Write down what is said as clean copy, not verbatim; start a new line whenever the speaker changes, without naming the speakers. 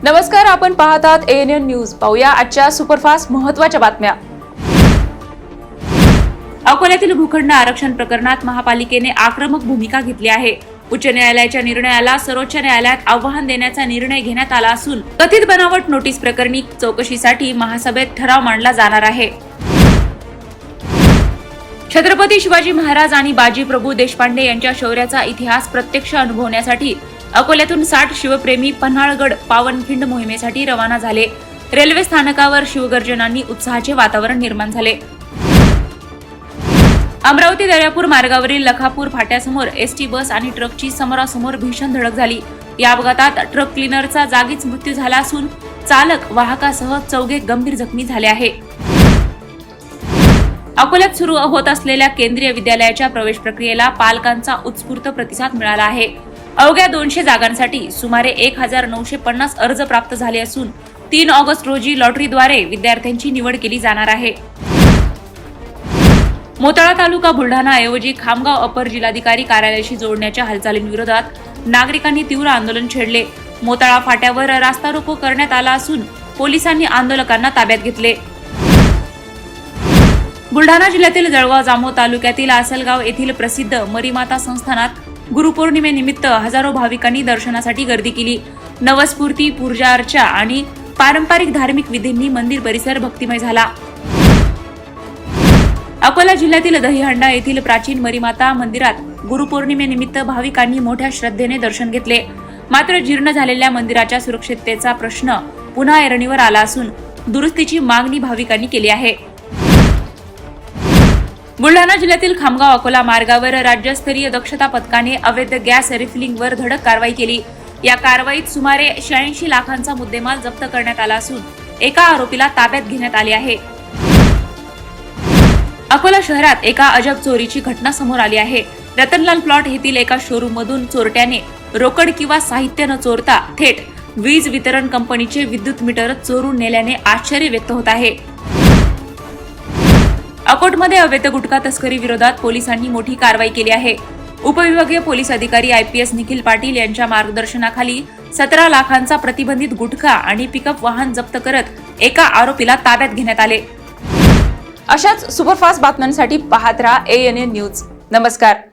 नमस्कार, आपण पाहतात ANN न्यूज। पाहूया आजच्या सुपरफास्ट महत्त्वाच्या बातम्या। अकोल्यातील भूखंड आरक्षण प्रकरणात महापालिकेने आक्रमक भूमिका घेतली आहे। उच्च न्यायालयाच्या निर्णयाला सर्वोच्च न्यायालयात आव्हान देण्याचा निर्णय घेण्यात आला असून कथित बनावट नोटीस प्रकरणी चौकशीसाठी महासभेत ठराव मांडला जाणार आहे। छत्रपती शिवाजी महाराज आणि बाजी प्रभू देशपांडे यांच्या शौर्याचा इतिहास प्रत्यक्ष अनुभवण्यासाठी अकोल्यातून 60 शिवप्रेमी पन्हाळगड पावनखिंड मोहिमेसाठी रवाना झाले। रेल्वे स्थानकावर शिवगर्जनांनी उत्साहाचे वातावरण निर्माण झाले। अमरावती दर्यापूर मार्गावरील लखापूर फाट्यासमोर एसटी बस आणि ट्रकची समोरासमोर भीषण धडक झाली। या अपघातात ट्रक क्लीनरचा जागीच मृत्यू झाला असून चालक वाहकासह 4 गंभीर जखमी झाले आहे। अकोल्यात सुरू होत असलेल्या केंद्रीय विद्यालयाच्या प्रवेश प्रक्रियेला पालकांचा उत्स्फूर्त प्रतिसाद मिळाला आहे। अवघ्या 200 जागांसाठी सुमारे 1950 अर्ज प्राप्त झाले असून 3 ऑगस्ट रोजी लॉटरीद्वारे विद्यार्थ्यांची निवड केली जाणार आहे। मोताळा तालुका बुलढाणा ऐवजी खामगाव अपर जिल्हाधिकारी कार्यालयाशी जोडण्याच्या हालचालींविरोधात नागरिकांनी तीव्र आंदोलन छेडले। मोताळा फाट्यावर रास्ता रोको करण्यात आला असून पोलिसांनी आंदोलकांना ताब्यात घेतले। बुलढाणा जिल्ह्यातील जळगाव जामोद तालुक्यातील आसलगाव येथील प्रसिद्ध मरीमाता संस्थानात गुरुपौर्णिमेनिमित्त हजारो भाविकांनी दर्शनासाठी गर्दी केली। नवस्फूर्ती, पूजा अर्चा आणि पारंपरिक धार्मिक विधींनी मंदिर परिसर भक्तिमय झाला। अकोला जिल्ह्यातील दहीहंडा येथील प्राचीन मरीमाता मंदिरात गुरुपौर्णिमेनिमित्त भाविकांनी मोठ्या श्रद्धेने दर्शन घेतले। मात्र जीर्ण झालेल्या मंदिराच्या सुरक्षिततेचा प्रश्न पुन्हा ऐरणीवर आला असून दुरुस्तीची मागणी भाविकांनी केली आहे। बुलढाणा जिल्ह्यातील खामगाव अकोला मार्गावर राज्यस्तरीय दक्षता पथकाने अवैध गॅस रिफिलिंगवर धडक कारवाई केली। या कारवाईत सुमारे 86 लाखांचा मुद्देमाल जप्त करण्यात आला असून एका आरोपीला ताब्यात घेण्यात आले आहे। अकोला शहरात एका अजब चोरीची घटना समोर आली आहे। रतनलाल प्लॉट येथील एका शोरूम मधून चोरट्याने रोकड किंवा साहित्य न चोरता थेट वीज वितरण कंपनीचे विद्युत मीटर चोरून नेल्याने आश्चर्य व्यक्त होत आहे। अकोटमध्ये अवैध गुटखा तस्करी विरोधात पोलिसांनी मोठी कारवाई केली आहे। उपविभागीय पोलीस अधिकारी IPS निखिल पाटील यांच्या मार्गदर्शनाखाली 17 लाखांचा प्रतिबंधित गुटखा आणि पिकअप वाहन जप्त करत एका आरोपीला ताब्यात घेण्यात आले। अशाच सुपरफास्ट बातम्यांसाठी पाहत रहा ANN न्यूज। नमस्कार।